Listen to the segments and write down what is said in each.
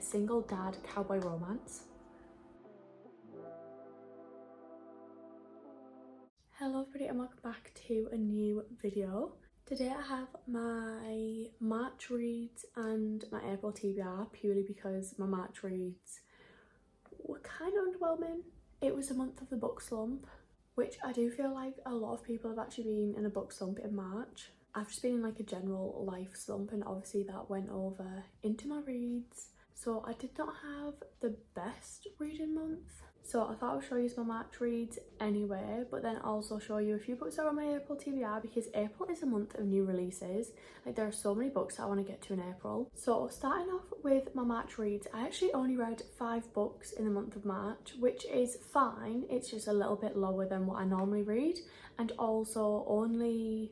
a single dad cowboy romance. Hello everybody and welcome back to a new video. Today I have my March reads and my April TBR purely because my March reads were kind of underwhelming. It was a month of the book slump, which I do feel like a lot of people have actually been in a book slump in March. I've just been in like a general life slump, and obviously that went over into my reads. So I did not have the best reading month. So I thought I would show you my March reads anyway, but then also show you a few books that are on my April TBR because April is a month of new releases. Like there are so many books that I want to get to in April. So starting off with my March reads, I actually only read 5 books in the month of March, which is fine. It's just a little bit lower than what I normally read, and also only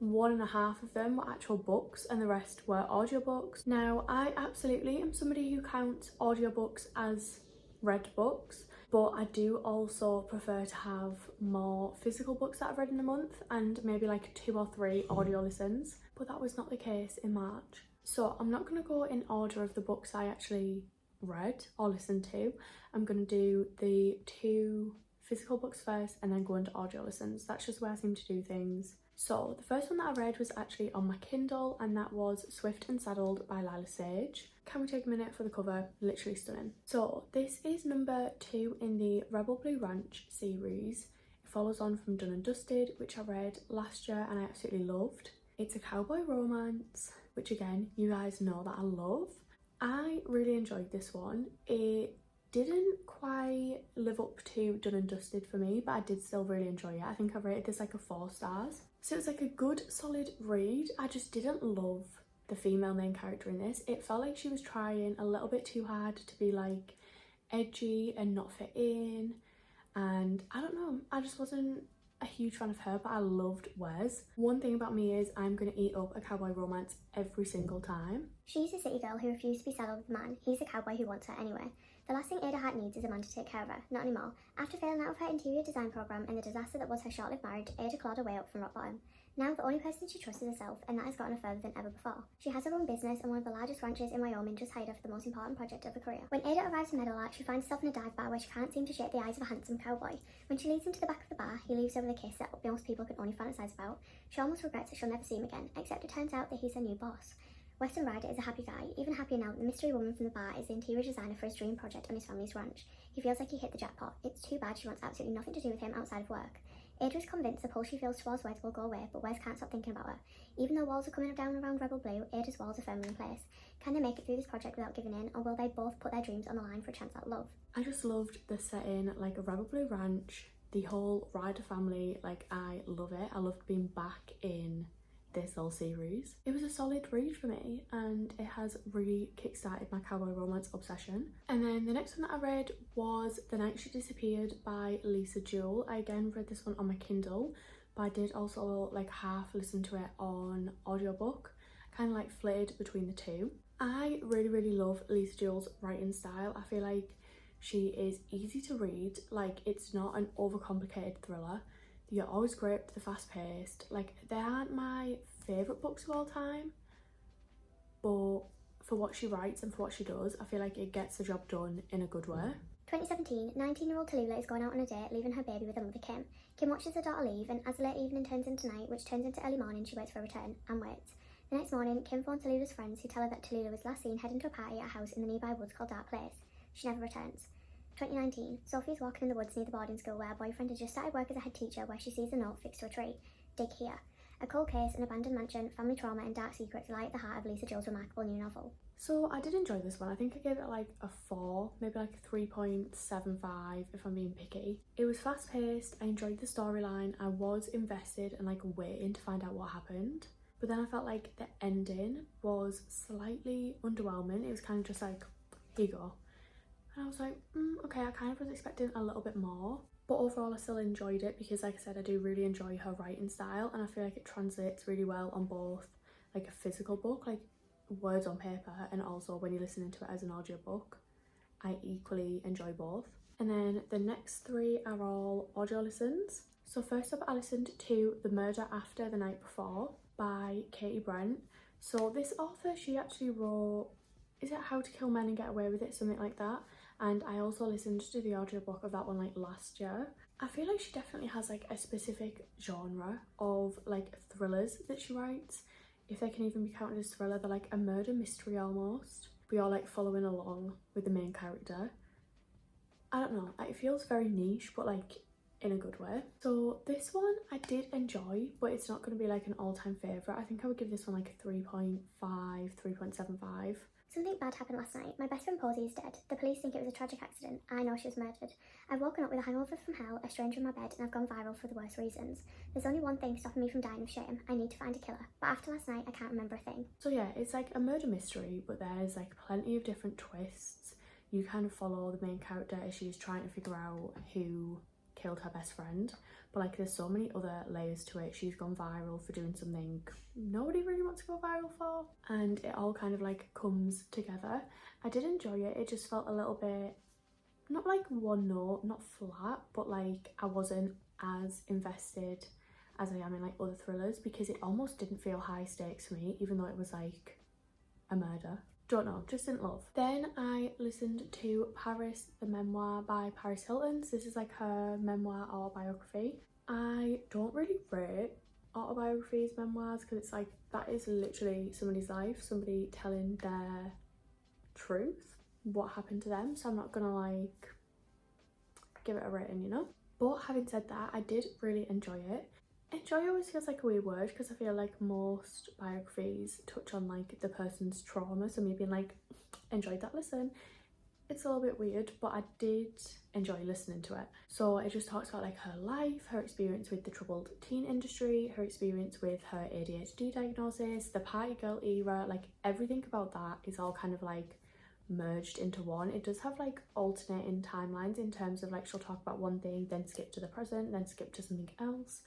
1.5 of them were actual books and the rest were audiobooks. Now I absolutely am somebody who counts audiobooks as read books, but I do also prefer to have more physical books that I've read in a month and maybe like 2 or 3 audio listens, but that was not the case in March. So I'm not going to go in order of the books I actually read or listened to. I'm going to do the 2 physical books first and then go into audio listens. That's just where I seem to do things. So the first one that I read was actually on my Kindle, and that was Swift and Saddled by Lila Sage. Can we take a minute for the cover? Literally stunning. So this is number 2 in the Rebel Blue Ranch series. It follows on from Done and Dusted, which I read last year and I absolutely loved. It's a cowboy romance, which again, you guys know that I love. I really enjoyed this one. It didn't quite live up to Done and Dusted for me, but I did still really enjoy it. I think I rated this like a 4 stars. So it was like a good solid read. I just didn't love the female main character in this. It felt like she was trying a little bit too hard to be like edgy and not fit in, and I don't know, I just wasn't a huge fan of her, but I loved Wes. One thing about me is I'm gonna eat up a cowboy romance every single time. She's a city girl who refused to be saddled with a man. He's a cowboy who wants her anyway. The last thing Ada Hart needs is a man to take care of her. Not anymore. After failing out of her interior design program and the disaster that was her short-lived marriage, Ada clawed her way up from rock bottom. Now the only person she trusts is herself, and that has gotten her further than ever before. She has her own business, and one of the largest ranches in Wyoming just hired her for the most important project of her career. When Ada arrives in Meadowlark, she finds herself in a dive bar where she can't seem to shake the eyes of a handsome cowboy. When she leads him to the back of the bar, he leaves her with a kiss that most people can only fantasize about. She almost regrets that she'll never see him again, except it turns out that he's her new boss. Weston Ryder is a happy guy, even happier now that the mystery woman from the bar is the interior designer for his dream project on his family's ranch. He feels like he hit the jackpot. It's too bad she wants absolutely nothing to do with him outside of work. Ada is convinced the pull she feels towards Wes will go away, but Wes can't stop thinking about her. Even though walls are coming down around Rebel Blue, Ada's walls are firmly in place. Can they make it through this project without giving in, or will they both put their dreams on the line for a chance at love? I just loved the setting, like a Rebel Blue Ranch, the whole Ryder family, like I love it. I loved being back in this whole series. It was a solid read for me and it has really kickstarted my cowboy romance obsession. And then the next one that I read was The Night She Disappeared by Lisa Jewell. I again read this one on my Kindle, but I did also like half listen to it on audiobook, kind of like flitted between the two. I really love Lisa Jewell's writing style. I feel like she is easy to read, like it's not an overcomplicated thriller. You're always gripped, they're fast paced. Like they aren't my favourite books of all time, but for what she writes and for what she does, I feel like it gets the job done in a good way. 2017, 19-year-old Tallulah is going out on a date, leaving her baby with her mother Kim. Kim watches her daughter leave, and as the late evening turns into night, which turns into early morning, she waits for a return, and waits. The next morning, Kim phones Tallulah's friends, who tell her that Tallulah was last seen heading to a party at a house in the nearby woods called Dark Place. She never returns. 2019, Sophie is walking in the woods near the boarding school where her boyfriend has just started work as a head teacher, where she sees a note fixed to a tree. Dig here. A cold case, an abandoned mansion, family trauma and dark secrets lie at the heart of Lisa Jewell's remarkable new novel. So I did enjoy this one. I think I gave it like a 4, maybe like a 3.75 if I'm being picky. It was fast paced, I enjoyed the storyline, I was invested and like waiting to find out what happened. But then I felt like the ending was slightly underwhelming. It was kind of just like, here you go. And I was like, okay, I kind of was expecting a little bit more. But overall, I still enjoyed it because, like I said, I do really enjoy her writing style, and I feel like it translates really well on both like a physical book, like words on paper, and also when you're listening to it as an audiobook. I equally enjoy both. And then the next 3 are all audio listens. So first up, I listened to The Murder After the Night Before by Katie Brent. So this author, she actually wrote is it How to Kill Men and Get Away with It, something like that. And I also listened to the audiobook of that one like last year. I feel like she definitely has like a specific genre of like thrillers that she writes, if they can even be counted as thriller. They're like a murder mystery almost. We are like following along with the main character. I don't know, it feels very niche, but like in a good way. So this one I did enjoy, but it's not going to be like an all-time favourite. I think I would give this one like a 3.5, 3.75. Something bad happened last night. My best friend Posey is dead. The police think it was a tragic accident. I know she was murdered. I've woken up with a hangover from hell, a stranger in my bed, and I've gone viral for the worst reasons. There's only one thing stopping me from dying of shame. I need to find a killer. But after last night, I can't remember a thing. So yeah, it's like a murder mystery, but there's like plenty of different twists. You kind of follow the main character as she's trying to figure out who killed her best friend, but like there's so many other layers to it. She's gone viral for doing something nobody really wants to go viral for, and it all kind of like comes together. I did enjoy it. It just felt a little bit not like one note, not flat, but like I wasn't as invested as I am in like other thrillers, because it almost didn't feel high stakes for me, even though it was like a murder. Don't know, just didn't love. Then I listened to Paris, the Memoir by Paris Hilton. So this is like her memoir autobiography. I don't really rate autobiographies, memoirs, because it's like that is literally somebody's life, somebody telling their truth, what happened to them. So I'm not gonna like give it a rating, you know. But having said that, I did really enjoy it. Enjoy always feels like a weird word, because I feel like most biographies touch on like the person's trauma, so me being like enjoyed that listen, it's a little bit weird, but I did enjoy listening to it. So it just talks about like her life, her experience with the troubled teen industry, her experience with her ADHD diagnosis, the party girl era, like everything about that is all kind of like merged into one. It does have like alternating timelines in terms of like she'll talk about one thing, then skip to the present, then skip to something else.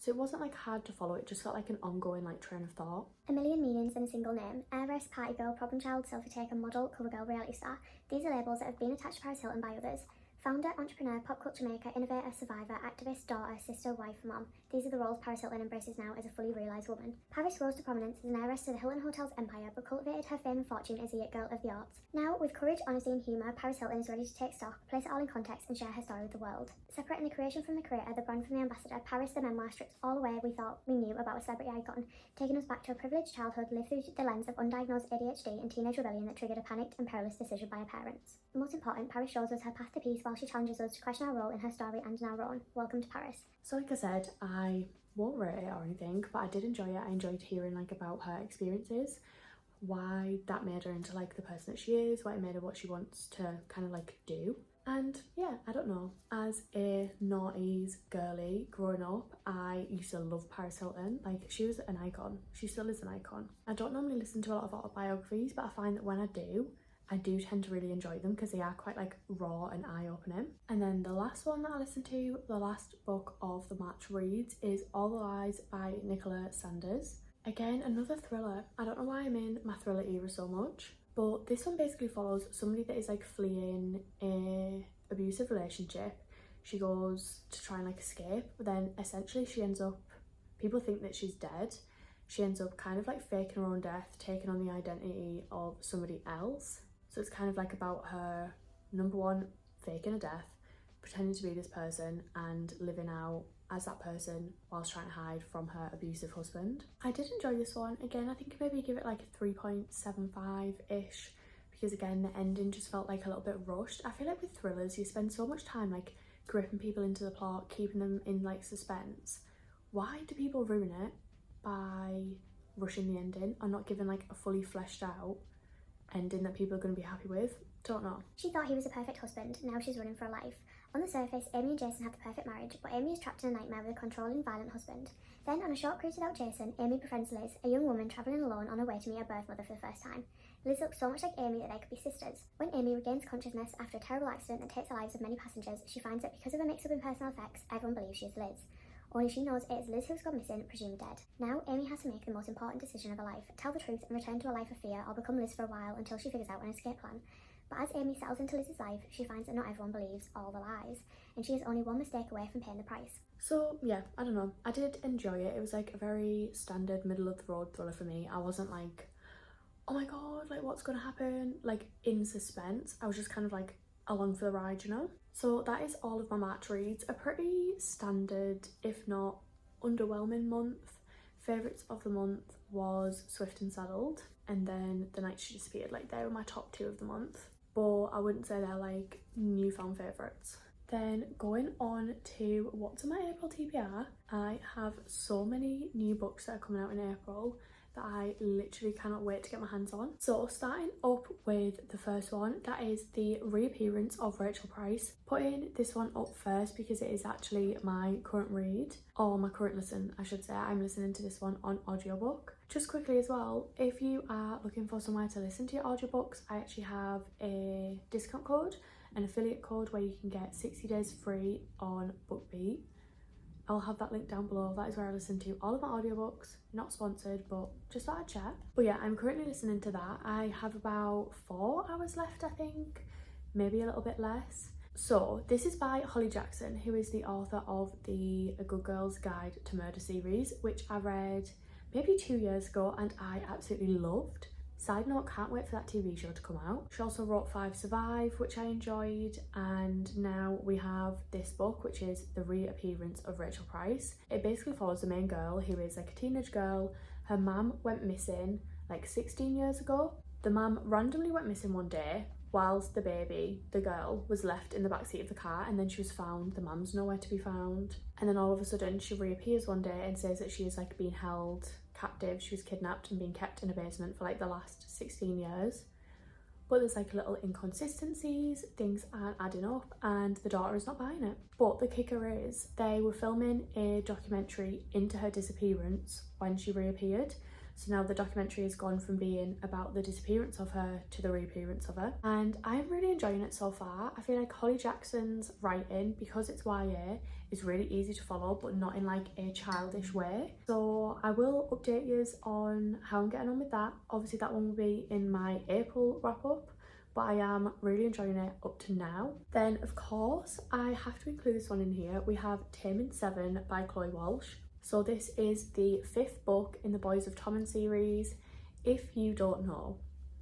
So it wasn't like hard to follow, it just felt like an ongoing like train of thought. A million meanings in a single name. Heiress, party girl, problem child, selfie taker, model, cover girl, reality star. These are labels that have been attached to Paris Hilton by others. Founder, entrepreneur, pop culture maker, innovator, survivor, activist, daughter, sister, wife, mom. These are the roles Paris Hilton embraces now as a fully realised woman. Paris rose to prominence as an heiress to the Hilton Hotel's empire, but cultivated her fame and fortune as a it girl of the arts. Now, with courage, honesty and humour, Paris Hilton is ready to take stock, place it all in context and share her story with the world. Separating the creation from the creator, the brand from the ambassador, Paris the Memoir strips all away we thought we knew about a celebrity icon, taking us back to a privileged childhood lived through the lens of undiagnosed ADHD and teenage rebellion that triggered a panicked and perilous decision by her parents. Most important, Paris shows us her path to peace while she challenges us to question our role in her story and in our own. Welcome to Paris. So like I said, I won't rate it or anything, but I did enjoy it. I enjoyed hearing like about her experiences, why that made her into like the person that she is, why it made her what she wants to kind of like do. And yeah, I don't know, as a noughties girly growing up, I used to love Paris Hilton. Like, she was an icon. She still is an icon. I don't normally listen to a lot of autobiographies, but I find that when I do tend to really enjoy them because they are quite like raw and eye-opening. And then the last one that I listened to, the last book of the March reads, is All the Lies by Nicola Sanders. Again, another thriller. I don't know why I'm in my thriller era so much, but this one basically follows somebody that is like fleeing a abusive relationship. She goes to try and like escape, but then essentially she ends up, people think that she's dead. She ends up kind of like faking her own death, taking on the identity of somebody else. So it's kind of like about her, number one, faking a death, pretending to be this person and living out as that person whilst trying to hide from her abusive husband. I did enjoy this one. Again, I think maybe give it like a 3.75-ish, because again, the ending just felt like a little bit rushed. I feel like with thrillers, you spend so much time like gripping people into the plot, keeping them in like suspense. Why do people ruin it by rushing the ending and not giving like a fully fleshed out ending that people are going to be happy with? Don't know. She thought he was a perfect husband, now she's running for her life. On the surface, Amy and Jason have the perfect marriage, but Amy is trapped in a nightmare with a controlling, violent husband. Then, on a short cruise without Jason, Amy befriends Liz, a young woman travelling alone on her way to meet her birth mother for the first time. Liz looks so much like Amy that they could be sisters. When Amy regains consciousness after a terrible accident that takes the lives of many passengers, she finds that because of a mix-up in personal effects, everyone believes she is Liz. Only she knows it is Liz who's gone missing, presumed dead. Now, Amy has to make the most important decision of her life, tell the truth and return to a life of fear, or become Liz for a while until she figures out an escape plan. But as Amy settles into Liz's life, she finds that not everyone believes all the lies, and she is only one mistake away from paying the price. So yeah, I don't know. I did enjoy it. It was like a very standard middle of the road thriller for me. I wasn't like, oh my god, like what's gonna happen, like in suspense. I was just kind of like along for the ride, you know. So that is all of my March reads. A pretty standard, if not underwhelming month. Favourites of the month was Swift and Saddled, and then The Night She Disappeared. Like they were my top 2 of the month, but I wouldn't say they're like newfound favourites. Then going on to what's in my April TBR, I have so many new books that are coming out in April that I literally cannot wait to get my hands on. So starting up with the first one, that is The Reappearance of Rachel Price. Putting this one up first because it is actually my current read, or my current listen I should say. I'm listening to this one on audiobook. Just quickly as well, if you are looking for somewhere to listen to your audiobooks, I actually have a discount code, an affiliate code where you can get 60 days free on BookBeat. I'll have that link down below. That is where I listen to all of my audiobooks. Not sponsored, but just thought I'd chat. But yeah, I'm currently listening to that. I have about 4 hours left, I think. Maybe a little bit less. So this is by Holly Jackson, who is the author of the A Good Girl's Guide to Murder series, which I read maybe 2 years ago and I absolutely loved. Side note, can't wait for that TV show to come out. She also wrote 5 Survive, which I enjoyed, and now we have this book, which is The Reappearance of Rachel Price. It basically follows the main girl, who is like a teenage girl. Her mum went missing like 16 years ago. The mum randomly went missing one day whilst the baby, the girl, was left in the backseat of the car, and then she was found. The mum's nowhere to be found. And then all of a sudden she reappears one day and says that she is like being held captive. She was kidnapped and being kept in a basement for like the last 16 years. But there's like little inconsistencies, things aren't adding up, and the daughter is not buying it. But the kicker is they were filming a documentary into her disappearance when she reappeared. So now the documentary has gone from being about the disappearance of her to the reappearance of her. And I'm really enjoying it so far. I feel like Holly Jackson's writing, because it's YA, is really easy to follow, but not in like a childish way. So I will update you on how I'm getting on with that. Obviously that one will be in my April wrap up, but I am really enjoying it up to now. Then of course I have to include this one in here. We have Tame 7 by Chloe Walsh. So this is the 5th book in the Boys of Tommen series. If you don't know,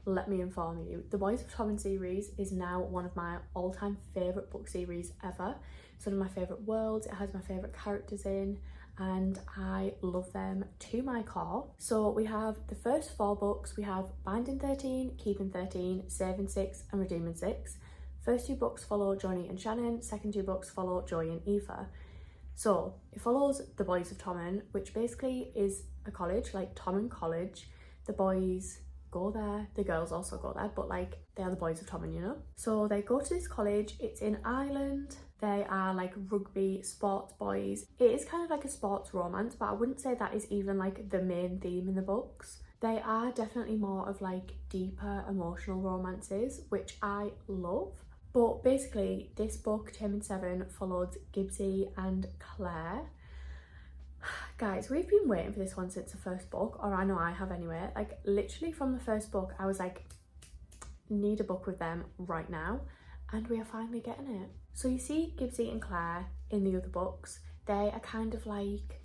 let me inform you. The Boys of Tommen series is now one of my all-time favourite book series ever. It's one of my favourite worlds. It has my favourite characters in, and I love them to my core. So we have the first 4 books. We have Binding 13, Keeping 13, Saving 6 and Redeeming 6. First 2 books follow Johnny and Shannon. Second 2 books follow Joy and Aoife. So it follows the Boys of Tommen, which basically is a college, like Tommen College. The boys go there, the girls also go there, but like they are the Boys of Tommen, you know? So they go to this college, it's in Ireland. They are like rugby sports boys. It is kind of like a sports romance, but I wouldn't say that is even like the main theme in the books. They are definitely more of like deeper emotional romances, which I love. But basically, this book, Tame 7, followed Gibbsy and Claire. Guys, we've been waiting for this one since the first book, or I know I have anyway. Like, literally from the first book, I was like, need a book with them right now. And we are finally getting it. So you see Gibbsy and Claire in the other books. They are kind of like,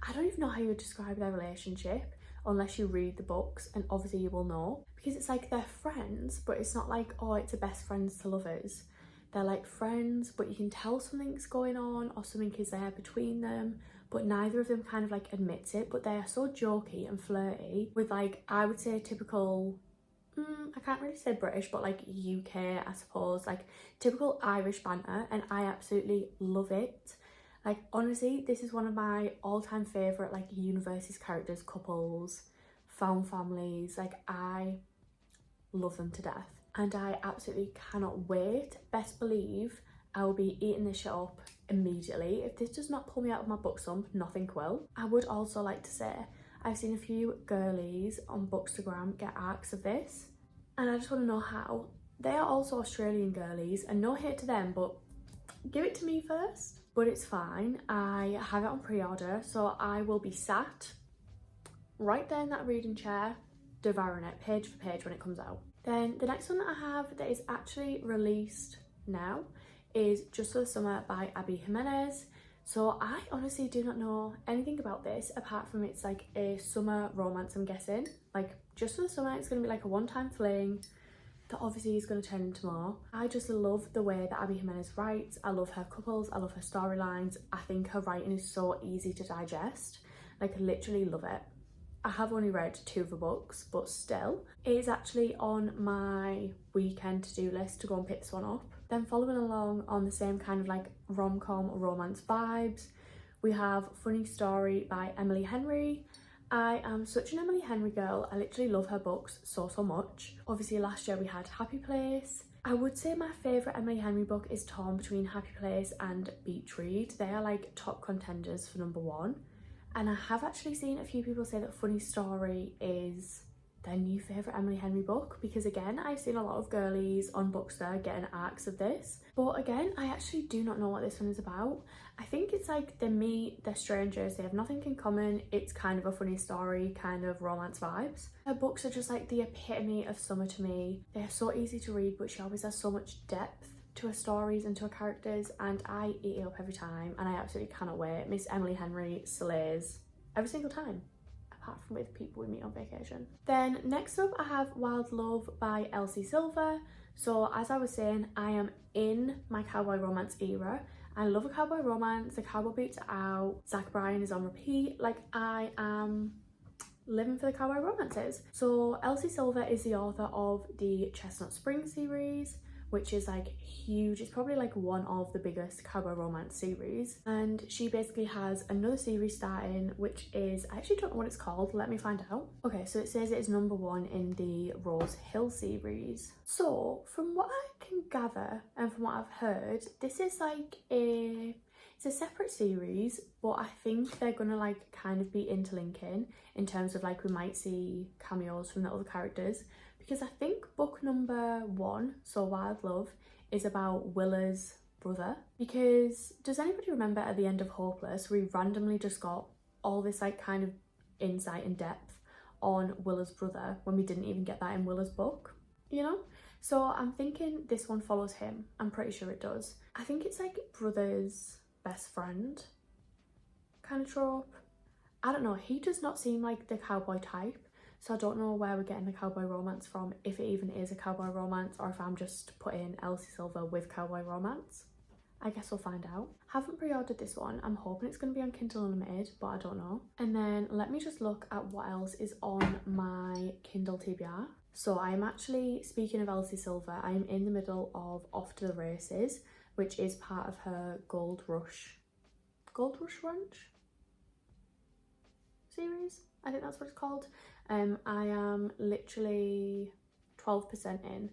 I don't even know how you would describe their relationship unless you read the books, and obviously you will know, because it's like they're friends, but it's not like, oh, it's a best friends to lovers. They're like friends, but you can tell something's going on or something is there between them, but neither of them kind of like admits it. But they are so jokey and flirty with, like, I would say typical, I can't really say British, but like UK, I suppose, like typical Irish banter, and I absolutely love it. Like, honestly, this is one of my all-time favourite, like, universes characters, couples, found families. Like, I love them to death. And I absolutely cannot wait. Best believe I will be eating this shit up immediately. If this does not pull me out of my book slump, nothing will. I would also like to say, I've seen a few girlies on Bookstagram get arcs of this, and I just want to know how. They are also Australian girlies, and no hate to them, but give it to me first. But it's fine, I have it on pre-order, so I will be sat right there in that reading chair, devouring it page for page when it comes out. Then the next one that I have that is actually released now is Just for the Summer by Abby Jimenez. So I honestly do not know anything about this apart from it's like a summer romance, I'm guessing, like just for the summer. It's going to be like a one-time fling that obviously is going to turn into more. I just love the way that Abby Jimenez writes. I love her couples, I love her storylines. I think her writing is so easy to digest. Like, literally love it. I have only read 2 of the books, but still, it is actually on my weekend to-do list to go and pick this one up. Then following along on the same kind of like rom-com romance vibes, we have Funny Story by Emily Henry. I am such an Emily Henry girl. I literally love her books so much. Obviously last year we had Happy Place. I would say my favourite Emily Henry book is torn between Happy Place and Beach Read. They are like top contenders for #1. And I have actually seen a few people say that Funny Story is their new favourite Emily Henry book, because again, I've seen a lot of girlies on Bookster getting arcs of this. But again, I actually do not know what this one is about. I think it's like they meet, they're strangers, they have nothing in common. It's kind of a funny story, kind of romance vibes. Her books are just like the epitome of summer to me. They are so easy to read, but she always has so much depth to her stories and to her characters, and I eat it up every time, and I absolutely cannot wait. Miss Emily Henry slays every single time, apart from with people we meet on vacation. Then next up I have Wild Love by Elsie Silver. So as I was saying, I am in my cowboy romance era. I love a cowboy romance, the cowboy boots are out, Zach Bryan is on repeat. Like, I am living for the cowboy romances. So Elsie Silver is the author of the Chestnut Spring series, which is like huge. It's probably like one of the biggest cowboy romance series, and she basically has another series starting, which is, I actually don't know what it's called, let me find out. Okay, so it says it is #1 in the Rose Hill series. So from what I can gather and from what I've heard, this is like it's a separate series, but I think they're gonna like kind of be interlinking in terms of like we might see cameos from the other characters. Because I think book #1, so Wild Love, is about Willa's brother. Because does anybody remember at the end of Hopeless, we randomly just got all this like kind of insight and depth on Willa's brother when we didn't even get that in Willa's book, you know? So I'm thinking this one follows him. I'm pretty sure it does. I think it's like brother's best friend kind of trope. I don't know, he does not seem like the cowboy type. So I don't know where we're getting the cowboy romance from, if it even is a cowboy romance or if I'm just putting Elsie Silver with cowboy romance. I guess we'll find out. Haven't pre-ordered this one. I'm hoping it's going to be on Kindle Unlimited, but I don't know. And then let me just look at what else is on my Kindle TBR. So I'm actually, speaking of Elsie Silver, I'm in the middle of Off to the Races, which is part of her Gold Rush Ranch series. I think that's what it's called. I am literally 12% in.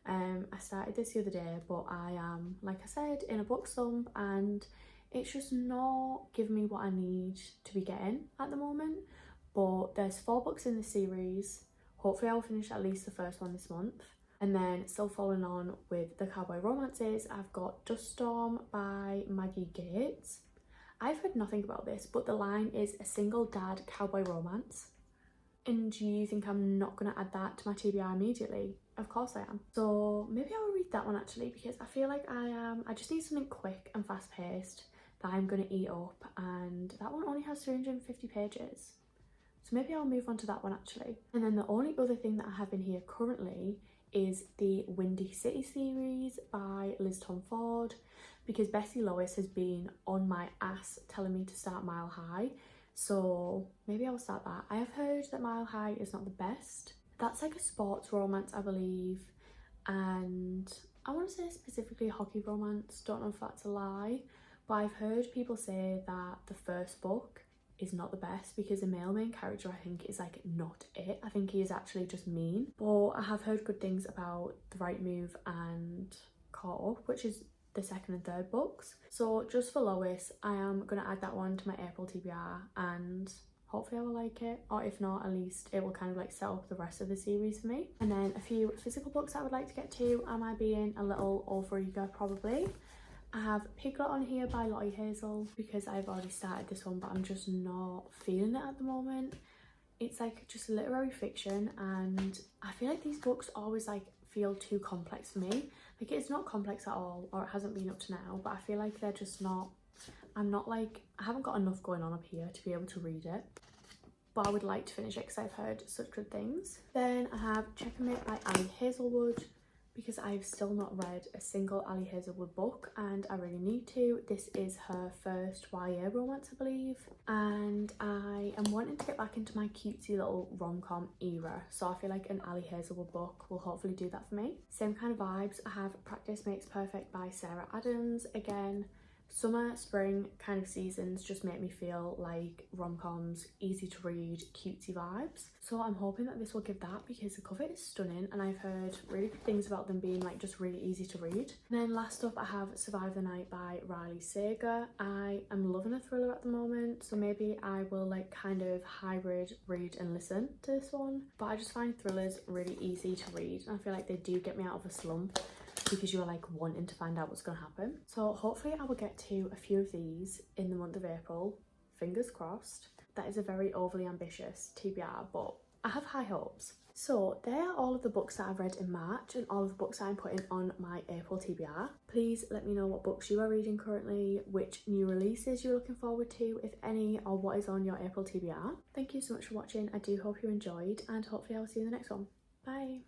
I started this the other day, but I am, like I said, in a book slump, and it's just not giving me what I need to be getting at the moment. But there's 4 books in the series. Hopefully I'll finish at least the first one this month. And then still following on with the cowboy romances, I've got Dust Storm by Maggie Gates. I've heard nothing about this, but the line is a single dad cowboy romance. And do you think I'm not going to add that to my TBR immediately? Of course I am. So maybe I will read that one actually, because I feel like I just need something quick and fast paced that I'm going to eat up, and that one only has 350 pages. So maybe I'll move on to that one actually. And then the only other thing that I have in here currently is the Windy City series by Liz Tom Ford, because Bessie Lois has been on my ass telling me to start Mile High. So maybe I'll start that. I have heard that Mile High is not the best. That's like a sports romance, I believe, and I want to say specifically hockey romance. Don't know if that's a lie, but I've heard people say that the first book is not the best because the male main character, I think, is like not it. I think he is actually just mean. But I have heard good things about The Right Move and Caught Up, which is the second and third books. So just for Lois, I am going to add that one to my April TBR, and hopefully I will like it, or if not, at least it will kind of like set up the rest of the series for me. And then a few physical books I would like to get to. Am I being a little overeager? Probably. I have Piglet on here by Lottie Hazel, because I've already started this one, but I'm just not feeling it at the moment. It's like just literary fiction, and I feel like these books always like feel too complex for me. Like, it's not complex at all, or it hasn't been up to now, but I feel like they're just not, I haven't got enough going on up here to be able to read it. but I would like to finish it because I've heard such good things. Then I have Checkmate by Ali Hazelwood, because I've still not read a single Ali Hazelwood book and I really need to. This is her first YA romance, I believe, and I am wanting to get back into my cutesy little rom-com era, so I feel like an Ali Hazelwood book will hopefully do that for me. Same kind of vibes, I have Practice Makes Perfect by Sarah Adams. Again, summer, spring kind of seasons just make me feel like rom-coms, easy to read, cutesy vibes. So I'm hoping that this will give that, because the cover is stunning and I've heard really good things about them being like just really easy to read. And then last up I have Survive the Night by Riley Sager. I am loving a thriller at the moment, so maybe I will like kind of hybrid read and listen to this one. But I just find thrillers really easy to read and I feel like they do get me out of a slump, because you're like wanting to find out what's going to happen. So hopefully I will get to a few of these in the month of April, fingers crossed. That is a very overly ambitious TBR, but I have high hopes. So there are all of the books that I've read in March and all of the books that I'm putting on my April TBR. Please let me know what books you are reading currently, which new releases you're looking forward to, if any, or what is on your April TBR. Thank you so much for watching. I do hope you enjoyed and hopefully I will see you in the next one. Bye!